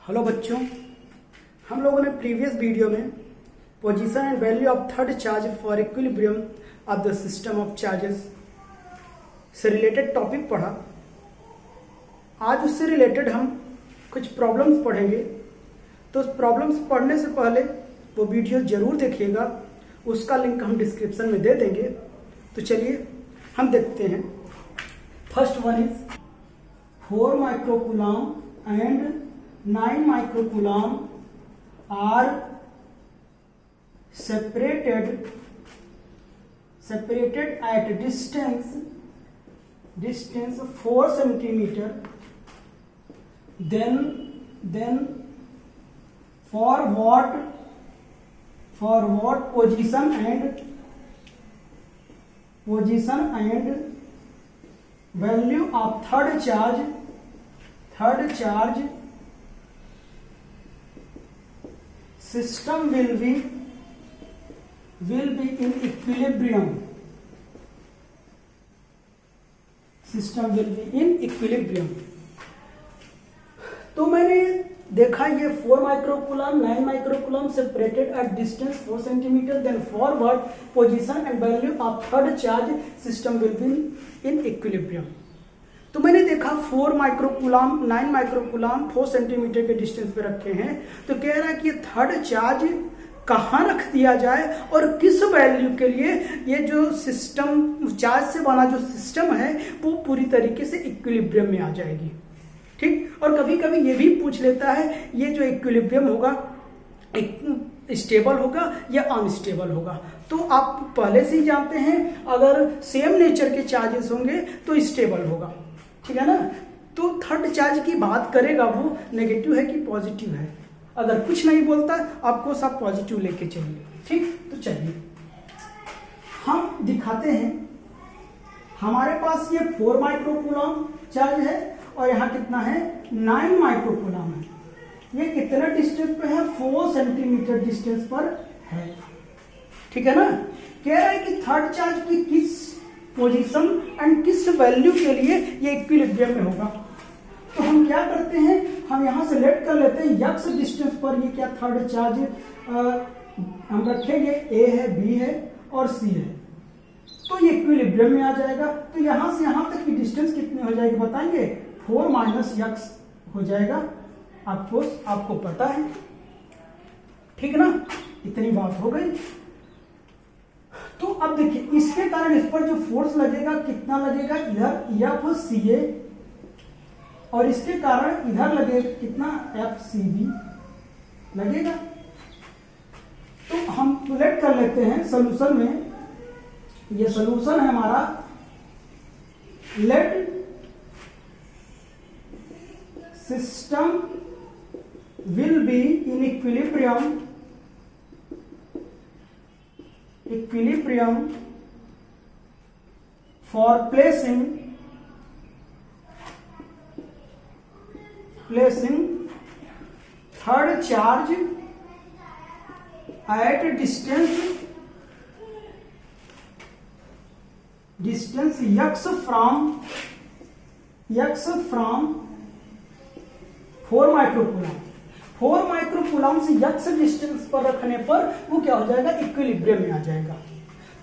Hello बच्चों, हम लोगों ने प्रीवियस वीडियो में position and value of third charge for equilibrium of the system of charges से रिलेटेड टॉपिक पढ़ा। आज उससे रिलेटेड हम कुछ प्रॉब्लम्स पढ़ेंगे, तो उस प्रॉब्लम्स पढ़ने से पहले वो वीडियो जरूर देखिएगा, उसका लिंक हम डिस्क्रिप्शन में दे देंगे। तो चलिए हम देखते हैं। First one is 4 microcoulomb and 9 microcoulomb are separated at distance 4 centimeter. Then for what position and value of third charge system will be in equilibrium. System will be in equilibrium. तो मैंने देखा ये 4 microcoulomb 9 microcoulomb separated at distance 4 centimetre, then forward position and value of third charge system will be in equilibrium. तो मैंने देखा 4 microcoulomb 9 microcoulomb 4 centimetre के distance पे रखे हैं। तो कह रहा है कि थर्ड चार्ज कहाँ रख दिया जाए और किस वैल्यू के लिए ये जो सिस्टम चार्ज से बना जो सिस्टम है वो पूरी तरीके से इक्विलिब्रियम में आ जाएगी। ठीक, और कभी कभी ये भी पूछ लेता है ये जो इक्विलिब्रियम होगा स्टेबल होगा या अनस्टेबल होगा। तो आप पहले से ही जानते हैं अगर सेम नेचर के चार्जेस होंगे तो स्टेबल होगा, ठीक है ना। तो थर्ड चार्ज की बात करेगा वो नेगेटिव है कि पॉजिटिव है। अगर कुछ नहीं बोलता आपको सब पॉजिटिव लेके चलिए। ठीक, तो चलिए हम दिखाते हैं। हमारे पास ये 4 माइक्रोकूलम चार्ज है और यहाँ कितना है 9 माइक्रोकूलम है। ये कितना डिस्टेंस पे है 4 सेंटीमीटर डिस्टेंस पर है, ठीक है ना। कह रहा है कि थर्ड चार्ज की किस पोजीशन एंड किस वैल्यू के लिए ये इक्विलिब्रियम में होगा। तो हम क्या करते हैं, हम यहां से लेट कर लेते हैं यक्स डिस्टेंस पर ये क्या थर्ड चार्ज हम रखेंगे, ए है, बी है और सी है। तो ये इक्विलिब्रियम में आ जाएगा। तो यहां से यहां तक की डिस्टेंस कितनी हो जाएगी बताएंगे, 4 माइनस यक्स हो जाएगा। आपको पता है, ठीक ना। इतनी बात हो गई। तो अब देखिए इसके कारण इस पर जो फोर्स लगेगा कितना लगेगा, इधर एफ सी ए और इसके कारण इधर लगेगा कितना एफ सी बी लगेगा। तो हम पुलेट कर लेते हैं सोल्यूशन में। ये सोल्यूशन है हमारा। Let system will be in equilibrium for placing third charge at distance x from 4 microcoulomb. 4 microcoulomb से यक्स डिस्टेंस पर रखने पर वो क्या हो जाएगा, इक्विलिब्रियम में आ जाएगा।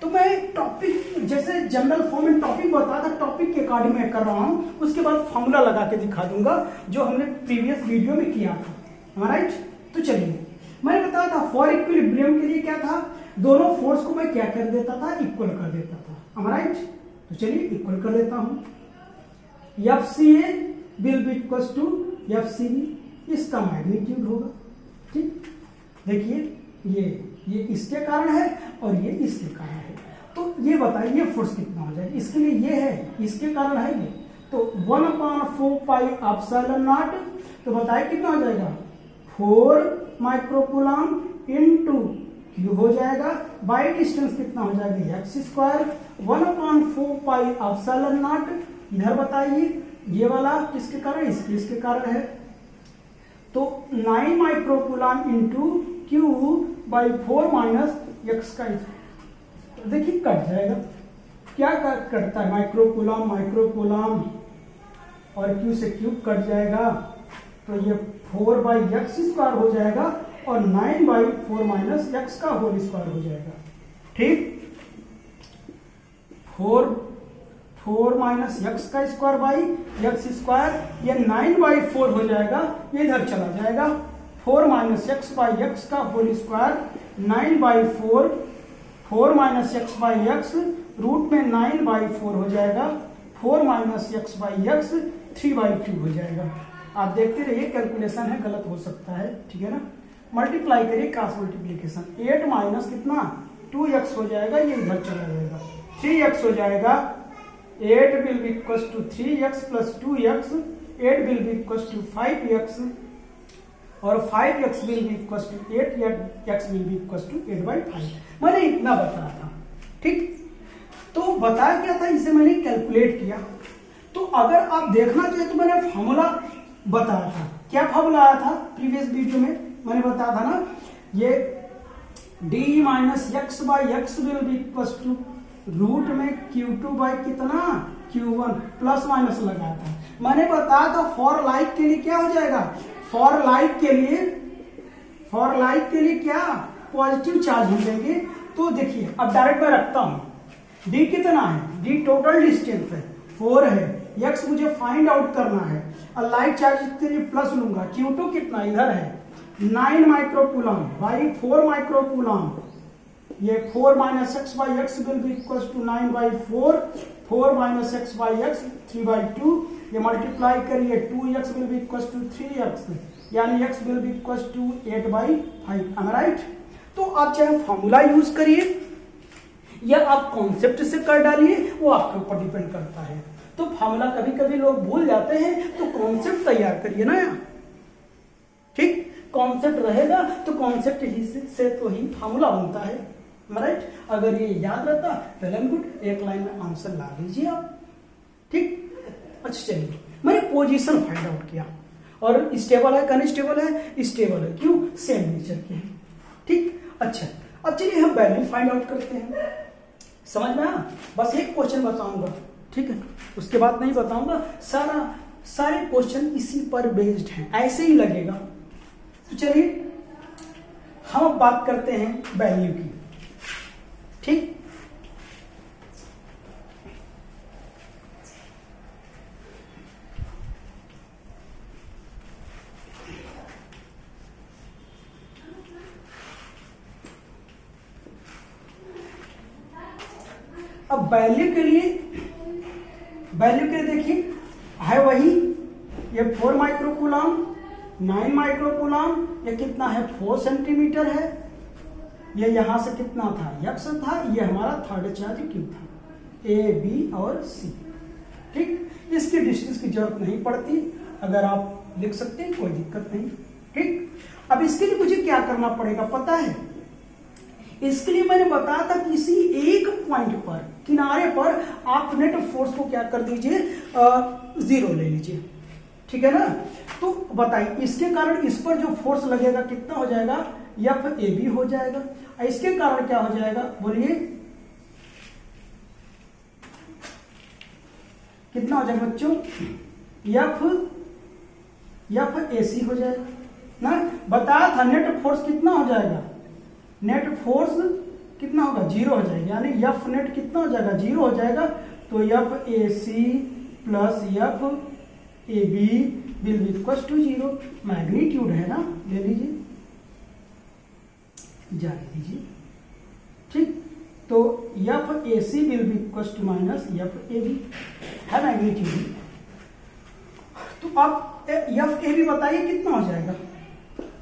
तो मैं टॉपिक जैसे जनरल फॉर्म में टॉपिक बताया था, टॉपिक के अकॉर्डिंग मैं कर रहा हूं, उसके बाद फॉर्मूला लगा के दिखा दूंगा जो हमने प्रीवियस वीडियो में किया था। राइट, तो चलिए मैंने बताया था फॉर इक्विलिब्रियम के लिए क्या था, दोनों फोर्स को मैं क्या कर देता था, इक्वल कर देता था। राइट, तो चलिए इक्वल कर देता हूं। F C A will be equal to F C B, इसका मैग्नीट्यूड होगा। ठीक, देखिए ये इसके कारण है और ये इसके कारण है। तो ये बताइए फोर्स कितना हो जाएगा। इसके लिए ये है, इसके कारण है ये। तो 1/4 पाई एप्सिलॉन नॉट, तो बताइए कितना हो जाएगा 4 माइक्रोकूलम इनटू क्यू हो जाएगा, बाई डिस्टेंस कितना हो जाएगा x square 1/4 pi epsilon not. इधर बताइए ये वाला किसके कारण, इसके कारण है। तो 9 microcoulomb into Q by 4 minus x का, देखिए कट जाएगा। क्या कटता है, माइक्रोकूलम और क्यू से क्यूब कट जाएगा, तो ये 4/x² हो जाएगा और 9/4 माइनस एक्स का होल स्क्वायर हो जाएगा। ठीक, 4 माइनस एक्स का स्क्वायर बाई एक्स स्क्वायर, ये 9/4 हो जाएगा, ये इधर चला जाएगा। 4 माइनस एक्स बाई एक्स का whole square 9/4, 4 minus x by x root में 9/4 हो जाएगा। 4 माइनस एक्स बाई एक्स 3/2 हो जाएगा। आप देखते रहिए, कैलकुलेशन है, गलत हो सकता है, ठीक है ना। मल्टीप्लाई करिए, क्रॉस मल्टीप्लीकेशन, 8 माइनस कितना 2x हो जाएगा, ये इधर चला जाएगा, 3x हो जाएगा। 8 will be equals to 3x plus 2x, 8 will be equals to 5x और 5x will be equals to 8, या x will be equals to 8/5। मैंने इतना बताया था। ठीक, तो बताया क्या था, इसे मैंने कैलकुलेट किया। तो अगर आप देखना चाहे तो मैंने फॉर्मूला बताया था। क्या फॉर्मूला आया था प्रीवियस वीडियो में, मैंने बताया था ना, ये d minus x by x will be equal to root में Q2 बाई कितना Q1 प्लस माइनस लगाया था। मैंने बताया था फॉर लाइक के लिए क्या हो जाएगा, फॉर लाइक के लिए क्या पॉजिटिव चार्ज हो जाएंगे। तो देखिए अब डायरेक्ट मैं रखता हूं, d कितना है, d टोटल डिस्टेंस है 4 है, x मुझे फाइंड आउट करना है, और लाइक चार्ज के लिए प्लस लूंगा। Q2 कितना इधर है 9 माइक्रोकूलम बाई 4 माइक्रोकूलम, ये 4 minus x by x will be equal to 9/4, 4 minus x by x 3/2, ये मल्टीप्लाई करिए 2x will be equal to 3x, यानी x will be equal to 8/5। am I right? तो आप चाहे फॉर्मूला यूज करिए या आप कॉन्सेप्ट से कर डालिए, वो आपके ऊपर डिपेंड करता है। तो फॉर्मूला कभी कभी लोग भूल जाते हैं, तो कॉन्सेप्ट तैयार करिए ना यार। ठीक, कॉन्सेप्ट रहेगा तो कॉन्सेप्ट ही से तो ही फॉर्मूला बनता है, राइट। अगर ये याद रहता वेल एंड गुड, एक लाइन में आंसर ला लीजिए आप। ठीक, अच्छा चलिए, मैंने पोजीशन फाइंड आउट किया, और स्टेबल है अनस्टेबल है, स्टेबल है, क्यों, सेम नेचर के हैं। ठीक, अच्छा अब चलिए हम वैल्यू फाइंड आउट करते हैं। समझ में आया, बस एक क्वेश्चन बताऊंगा, ठीक है, उसके बाद नहीं बताऊंगा, सारे क्वेश्चन इसी पर बेस्ड हैं, ऐसे ही लगेगा। तो चलिए हम अब बात करते हैं वैल्यू की। ठीक, अब वैल्यू के लिए देखिए है वही, ये 4 माइक्रोकूलम 9 माइक्रोकूलम, ये कितना है 4 सेंटीमीटर है, ये यहां से कितना था x था, ये हमारा थर्ड चार्ज Q था, A B और C। ठीक, इसकी डिस्टेंस की जरूरत नहीं पड़ती, अगर आप लिख सकते हैं कोई दिक्कत नहीं। ठीक, अब इसके लिए मुझे क्या करना पड़ेगा पता है, इसके लिए मैंने बताया था किसी एक पॉइंट पर, किनारे पर आप नेट फोर्स को क्या कर दीजिए, 0 ले लीजिए, ठीक है ना। तो बताइए इसके कारण इस पर जो फोर्स लगेगा कितना हो जाएगा, FAB हो जाएगा। इसके कारण क्या हो जाएगा बोलिए, कितना हो जाएगा बच्चों, FAC हो जाएगा ना। बताया था नेट फोर्स कितना हो जाएगा, नेट फोर्स कितना होगा 0 हो जाएगा, यानी F नेट कितना हो जाएगा 0 हो जाएगा। तो FAC plus FAB will be equal to 0, magnitude है ना, ले लीजिए, जाने दीजिए। ठीक, तो FAC will be equal to minus FAB है मैग्नीट्यूड। तो आप FAB बताइए कितना हो जाएगा,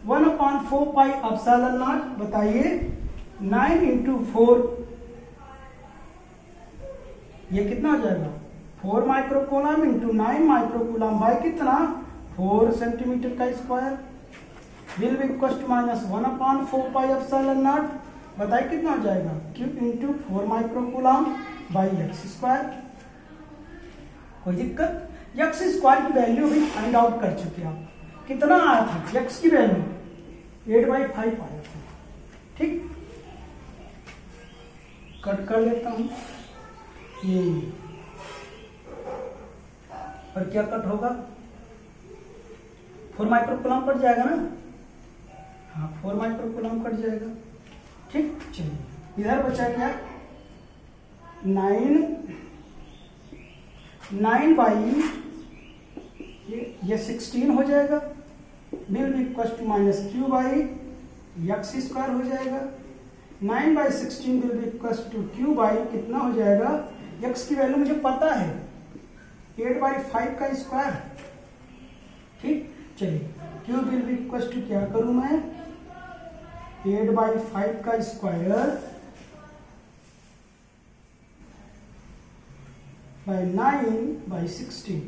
1/4 पाई एप्सिलॉन नॉट, बताइए 9 इंटू 4, ये कितना हो जाएगा 4 माइक्रोकूलम इंटू 9 माइक्रोकूलम बाई कितना 4 सेंटीमीटर का square, will be equal to minus 1/4 pi epsilon naught, बताइए कितना हो जाएगा Q into 4 microcoulomb by x square. कोई दिक्कत, एक्स स्क्वायर की वैल्यू भी फाइंड आउट कर चुके हैं आप, कितना आया था एक्स की वैल्यू 8/5 आया था। ठीक, कट कर लेता हूं ये, और क्या कट होगा 4 माइक्रोकूलम कट जाएगा ना, हाँ 4 माइक्रोकूलम कट जाएगा। ठीक, चलिए इधर बचा क्या, 9 बाई ये 16 हो जाएगा, will be equal to minus q by x square हो जाएगा। 9 by 16 will be equal to q by कितना हो जाएगा, एक्स की वैल्यू मुझे पता है 8 बाई 5 का स्क्वायर। ठीक, चलिए q will be equal to क्या करूं मैं, 8 बाई 5 का स्क्वायर बाई 9 बाई 16।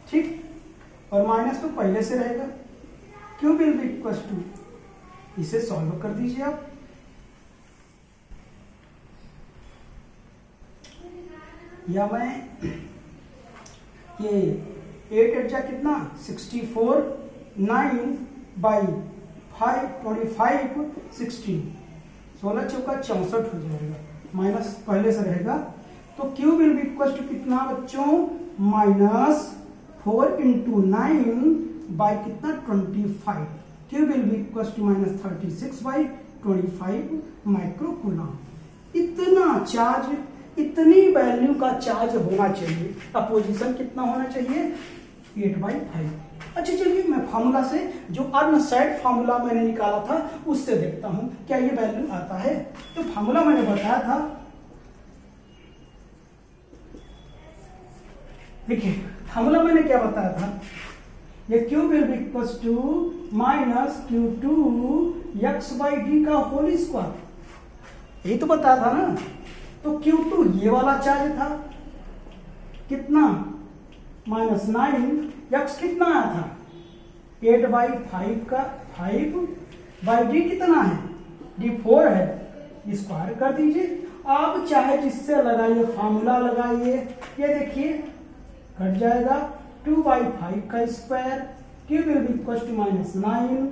ठीक, और माइनस तो पहले से रहेगा, q will be equal to, इसे सॉल्व कर दीजिए आप। या मैं ये 8 8 जा कितना 64, 9 बाई 5 25 16, 16 चौका 64 हो जाएगा, माइनस पहले से रहेगा। तो Q will be equal to कितना बच्चों, माइनस 4 इंटू 9 बाई कितना 25, Q will be equal to minus 36 by 25 microcoulomb. इतना चार्ज, इतनी वैल्यू का चार्ज होना चाहिए। अपोजिशन कितना होना चाहिए, 8 बाई 5। अच्छा चलिए मैं फार्मूला से, जो अनसाइड फार्मूला मैंने निकाला था उससे देखता हूं क्या ये वैल्यू आता है। तो फार्मूला मैंने बताया था, देखिए फार्मूला मैंने क्या बताया था, ये Q will be equal to minus Q2 x by d का होल स्क्वायर, यही तो बताया था ना। तो Q2 ये वाला चार्ज था कितना, माइनस 9, एक्स कितना आया था 8 बाई 5 का 5 बाई डी कितना है, डी 4 है, स्क्वायर कर दीजिए। आप चाहे जिससे लगाइए, फार्मूला लगाइए, ये देखिए कट जाएगा 2 बाई 5 का square, Q will be equal to minus 9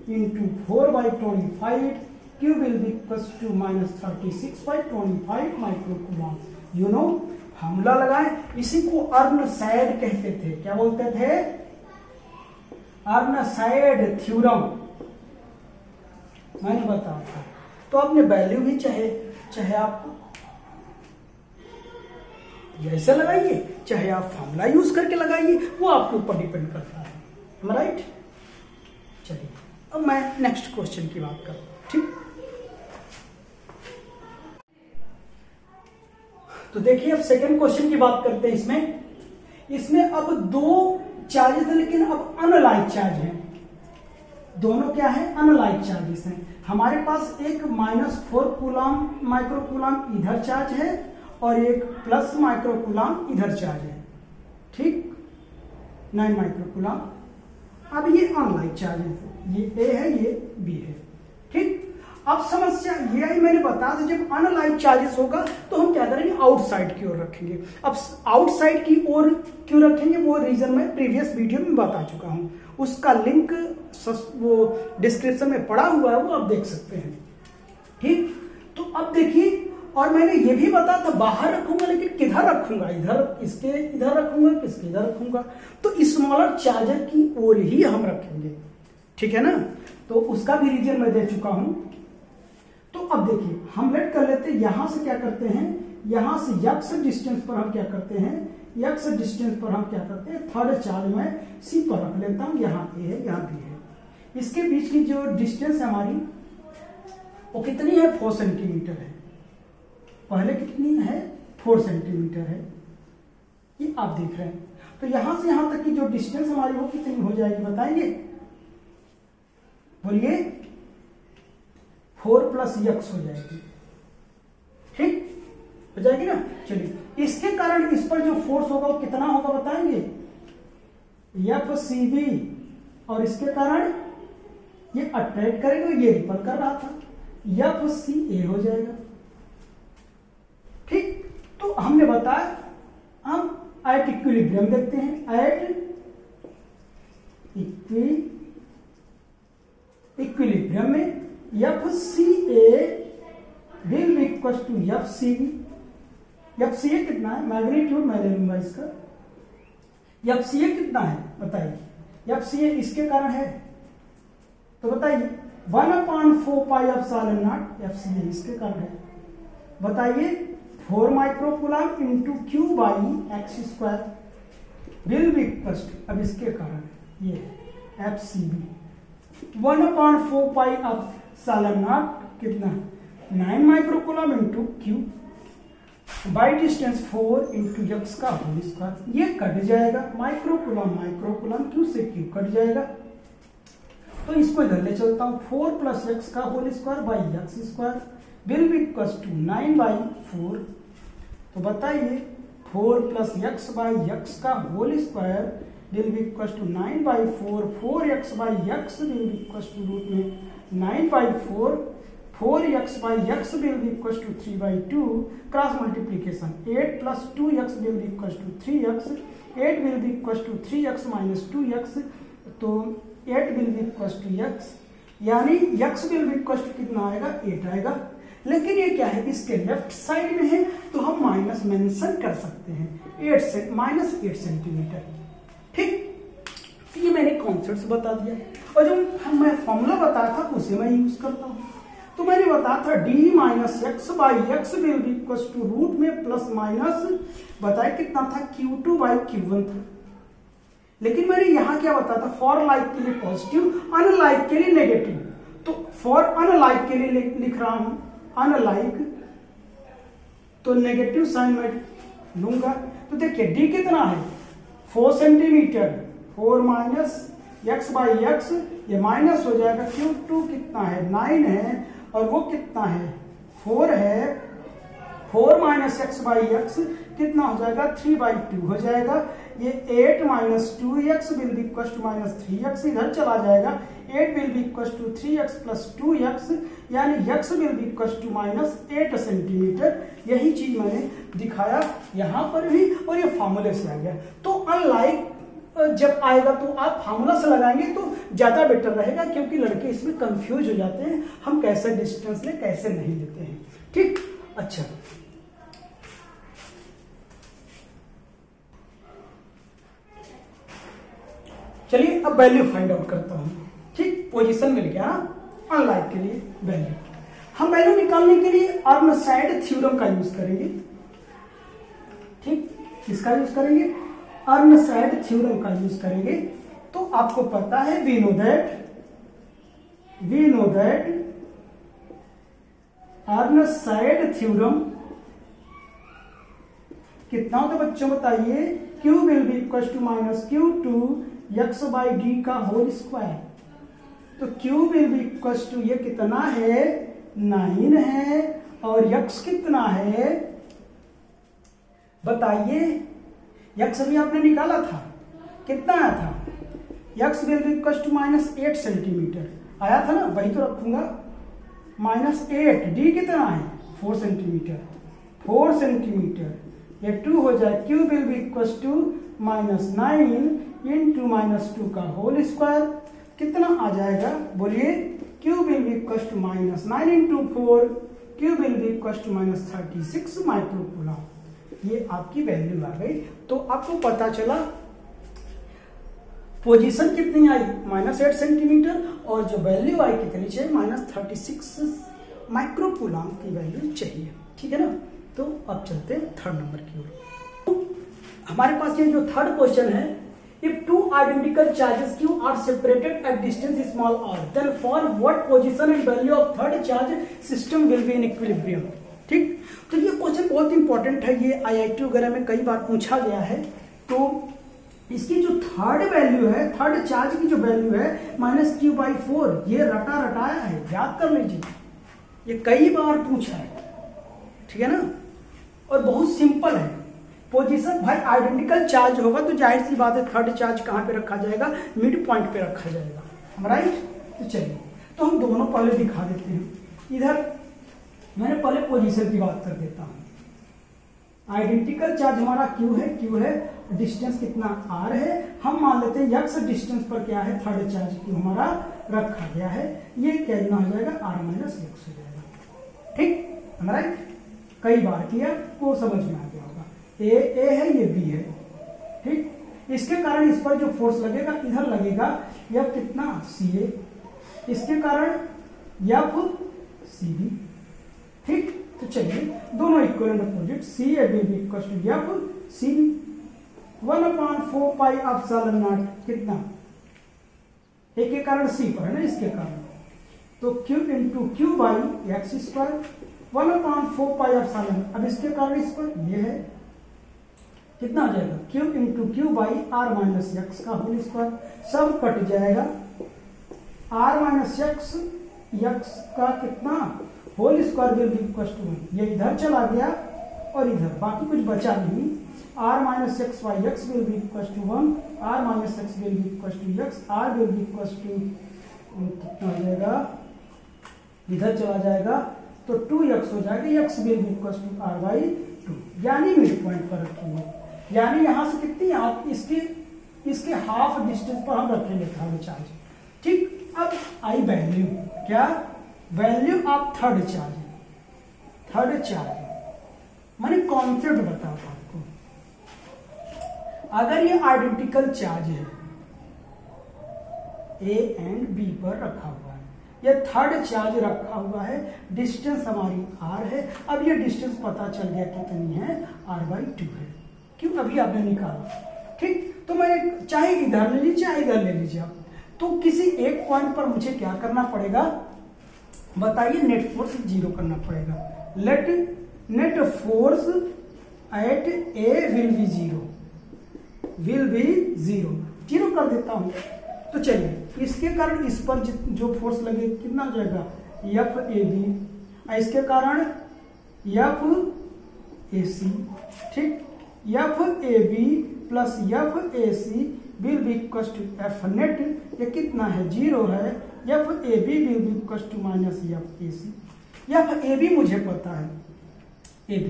into 4 by 25, Q will be equal to minus 36 by 25 microcoulomb. You know, formula लगाए, इसी को अर्नसाइड कहते थे। क्या बोलते थे, अर्नसाइड थ्योरम, मैंने बताया था। तो आपने वैल्यू भी चाहे आप जैसे लगाइए, चाहे आप फार्मूला यूज करके लगाइए, वो आपके ऊपर डिपेंड करता है। राइट, चलिए अब मैं नेक्स्ट क्वेश्चन की बात करूं। ठीक, तो देखिए अब सेकंड क्वेश्चन की बात करते हैं। इसमें अब दो चार्जेस हैं, लेकिन अब अनलाइक चार्ज हैं। दोनों क्या है, अनलाइक चार्जेस हैं। हमारे पास एक -4 कूलम माइक्रोकूलम इधर चार्ज है और एक प्लस माइक्रोकूलम इधर चार्ज है। ठीक, 9 माइक्रोकूलम। अब ये अनलाइक चार्ज है, ये ए है, ये बी है। ठीक, अब समस्या ये आई, मैंने बताया था जब अनलाइक चार्जेस होगा तो हम क्या करेंगे, आउटसाइड की ओर रखेंगे। अब आउटसाइड की ओर क्यों रखेंगे, वो रीजन मैं प्रीवियस वीडियो में बता चुका हूं, उसका लिंक वो डिस्क्रिप्शन में पड़ा हुआ है, वो आप देख सकते हैं। ठीक, तो अब देखिए, और मैंने ये भी बताया था बाहर रखूंगा, लेकिन किधर रखूंगा, इधर, इसके इधर रखूंगा, किसके इधर रखूंगा, तो स्मॉलर चार्जर की ओर ही हम रखेंगे। ठीक है ना, तो उसका भी रीजन मैं दे चुका हूं। तो अब देखिए हम लेट कर लेते हैं, यहां से क्या करते हैं, यहां से x डिस्टेंस पर हम क्या करते हैं, x डिस्टेंस पर हम क्या करते हैं, थर्ड चार्ज में C पर रख लेता हूं, यहाँ A है, यहाँ B है। इसके बीच की जो डिस्टेंस है हमारी, वो कितनी है, 4 सेंटीमीटर है। पहले कितनी है, 4 सेंटीमीटर है, ये आप देख रहे हैं। तो यहां से यहां तक की जो डिस्टेंस हमारी वो कितनी हो जाएगी, बताएंगे, बोलिए, 4 प्लस x हो जाएगी। ठीक, हो जाएगी ना। चलिए, इसके कारण इस पर जो फोर्स होगा वो कितना होगा, बताएंगे, FCB, और इसके कारण ये अट्रैक्ट करेगा, ये रिपल कर रहा था, FCA हो जाएगा। ठीक, तो हमने बताया, हम एट इक्विलिब्रियम देखते हैं, एट इक्विलिब्रियम में FCA will be equal to FCB। FCA कितना है, मैग्नीट्यूड मैं ले लूंगा इसका, FCA कितना है बताइए, एफ सी ए इसके कारण है, तो बताइए 1/4 pi epsilon naught F C A इसके कारण है। बताइए 4 microcoulomb into Q by x square will be equal to, अब इसके कारण ये F C B 1/4 pi epsilon naught कितना 9 microcoulomb into Q by distance 4 into X का होल स्क्वायर, ये कट जाएगा, माइक्रोकूलम क्यू से क्यू कट जाएगा, तो इसको इधर ले चलता हूं 4 प्लस एक्स का whole square by x square will be equal to 9/4। तो बताइए 4 प्लस एक्स बाई एक्स का whole square will be equal to 9/4, 4x by x will be equal to root में 9/4, 4x by x will be equal to 3/2, cross multiplication 8 plus 2x will be equal to 3x, 8 will be equal to 3x minus 2x, तो 8 will be equal to x, यानी x will be equal to कितना आएगा 8 आएगा। लेकिन ये क्या है, इसके लेफ्ट साइड में है तो हम माइनस मेंशन कर सकते हैं, -8 सेंटीमीटर। ठीक, ये मैंने कॉन्सेप्ट बता दिया, और जो मैं फॉर्मूला बताया था उसे मैं यूज करता हूं। तो मैंने बताया था d minus x by x will be equal to root में प्लस माइनस, बताया कितना था Q2 बाई Q1 था। लेकिन मैंने यहां क्या बताया था, फॉर लाइक के लिए पॉजिटिव, अनलाइक के लिए नेगेटिव, तो फॉर अनलाइक के लिए लिख रहा हूं अनलाइक, तो नेगेटिव साइन मैं लूंगा। तो देखिए d कितना है 4 centimetre, 4 minus x by x, ये माइनस हो जाएगा, Q2 कितना है 9 है, और वो कितना है 4 है, 4 माइनस एक्स बाई एक्स कितना हो जाएगा 3/2 हो जाएगा, ये 8 minus 2x will be equal to minus 3x, इधर चला जाएगा, 8 will be equal to 3x plus 2x, यानी x will be equal to minus 8 centimetre. यही चीज मैंने दिखाया यहां पर भी, और ये फॉर्मूले से आ गया। तो अनलाइक जब आएगा तो आप फार्मूला से लगाएंगे तो ज्यादा बेटर रहेगा, क्योंकि लड़के इसमें कंफ्यूज हो जाते हैं, हम कैसे डिस्टेंस ले कैसे नहीं लेते हैं। ठीक, अच्छा चलिए अब वैल्यू फाइंड आउट करता हूं। ठीक, पोजीशन मिल गया अनलाइक के लिए वैल्यू। हम वैल्यू निकालने के लिए अर्नसाइड थ्योरम का यूज करेंगे। ठीक, किसका यूज करेंगे, अर्नसाइड थ्योरम का यूज करेंगे। तो आपको पता है we know that Earnshaw theorem कितना होता है बच्चों बताइए, Q will be equal to minus Q2 x by d का होल स्क्वायर। तो Q will be equal to ये कितना है 9 है, और x कितना है बताइए, x अभी आपने निकाला था कितना आया था, x will be equal to minus 8 centimetre आया था ना, वही तो रखूंगा -8, d कितना है 4 सेंटीमीटर, 4 सेंटीमीटर, ये 2 हो जाए, Q will be equal to -9 into -2 का होल स्क्वायर, कितना आ जाएगा बोलिए, Q will be equal to -9 into 4, Q will be equal to -36 microcoulomb. ये आपकी वैल्यू आ गई। तो आपको पता चला पोजीशन कितनी आई -8 सेंटीमीटर, और जो वैल्यू आई कितनी चाहिए -36 माइक्रोकूलम की वैल्यू चाहिए। ठीक है ना, तो अब चलते हैं थर्ड नंबर की ओर। हमारे पास ये जो थर्ड क्वेश्चन है, if two identical charges Q are separated at distance small r, then for what position and value of third charge system will be in equilibrium। ठीक, तो ये क्वेश्चन बहुत इंपॉर्टेंट है, ये IIT वगैरह में कई बार पूछा गया है। तो इसकी जो थर्ड वैल्यू है, थर्ड चार्ज की जो वैल्यू है -Q/4, ये रटाया है, याद कर लीजिए, ये कई बार पूछा है। ठीक है ना, और बहुत सिंपल है। पोजीशन भाई आइडेंटिकल चार्ज होगा तो जाहिर सी बात है थर्ड चार्ज कहां पे रखा जाएगा, मिड पॉइंट पे रखा जाएगा, राइट। तो चलिए, तो हम दोनों पहले दिखा देते हैं। इधर मैंने पहले पोजीशन की बात कर देता हूं। आइडेंटिकल चार्ज हमारा Q है, डिस्टेंस कितना r है, हम मान लेते हैं x डिस्टेंस पर क्या है, थर्ड चार्ज Q हमारा रखा गया है, ये कितना हो जाएगा r-x हो जाएगा। ठीक, राइट, कई बार किया को समझ में आ गया होगा। ए है, ये B है। ठीक, इसके कारण इस पर जो फोर्स लगेगा इधर लगेगा F कितना CA, इसके कारण F CB। ठीक, तो चलिए दोनों equivalent opposite CA will be equal to F CB 1/4 pi epsilon naught कितना, ए के कारण C पर है ना, इसके कारण, तो Q into Q by x square 1/4 pi epsilon. अब इसके कारण इस पर ये है कितना हो जाएगा Q into Q by r minus x का होल स्क्वायर, सब कट जाएगा, आर माइनस एक्स एक्स का कितना whole square will be equal to 1, ये इधर चला गया और इधर बाकी कुछ बचा नहीं, r minus x by x will be equal to 1, r minus x will be equal to x, r will be equal to कितना हो जाएगा, इधर चला जाएगा तो 2x हो जाएगा, x will be equal to r by 2, यानी मिड पॉइंट पर रखेंगे, यानी यहां से कितनी आप इसके हाफ डिस्टेंस पर हम रखेंगे थर्ड चार्ज। ठीक, अब आई वैल्यू, क्या value of third charge, third charge मैंने कॉन्सेप्ट बताया था आपको। अगर ये आइडेंटिकल चार्ज है A एंड B पर रखा हुआ है, ये थर्ड चार्ज रखा हुआ है, डिस्टेंस हमारी r है, अब ये डिस्टेंस पता चल गया कितनी है, r/2 है, क्यों अभी आपने निकाला। ठीक, तो मैं चाहे इधर ले लीजिए चाहे इधर ले लीजिए आप, तो किसी एक पॉइंट पर मुझे क्या करना पड़ेगा बताइए, नेट फोर्स 0 करना पड़ेगा। Let net force at A will be 0, will be 0 कर देता हूं। तो चलिए इसके कारण इस पर जो फोर्स लगे कितना हो जाएगा FAB, इसके कारण FAC। ठीक, FAB plus FAC will be equal to F net, ये कितना है 0 है, FAB will be equal to minus FAC। FAB मुझे पता है, AB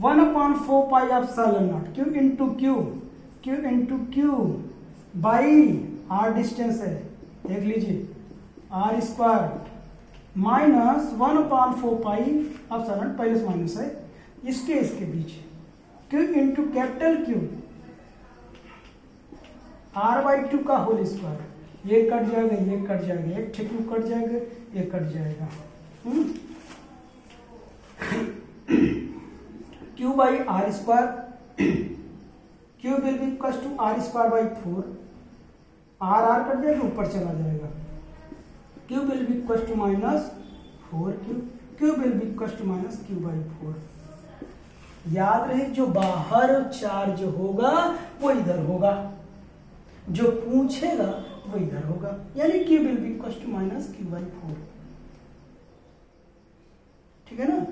1/4 pi epsilon naught Q into Q by r distance है, देख लीजिए r square minus 1/4 pi epsilon, पहले से माइनस है, इसके बीच Q into capital Q r/2 का होल स्क्वायर, ये कट जाएगा, ये कट जाएगा, एक ठेक्यू कट जाएगा, ये कट जाएगा, Q by r square, Q will be equal to r square by 4, r cut जाएगा, ऊपर चला जाएगा, Q will be equal to minus 4Q, Q will be equal to minus Q by 4। याद रहे जो बाहर चार्ज होगा वो इधर होगा, जो पूछेगा वो इधर होगा, यानी Q will be equal to minus Q by 4। ठीक है ना,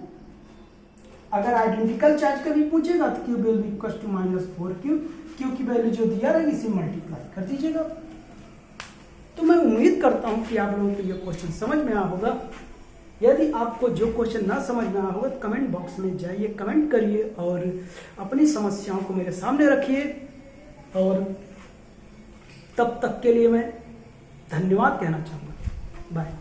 अगर आइडेंटिकल चार्ज का भी पूछेगा तो Q will be equal to minus 4Q, Q की वैल्यू जो दिया रहेगी इसे मल्टीप्लाई कर दीजिएगा। तो मैं उम्मीद करता हूं कि आप लोगों को यह क्वेश्चन समझ में आया होगा। यदि आपको जो क्वेश्चन ना समझ में आया होगा तो कमेंट बॉक्स में जाइए, कमेंट करिए और अपनी समस्याओं को मेरे सामने रखिए, और तब तक के लिए मैं धन्यवाद कहना चाहूँगा। बाय।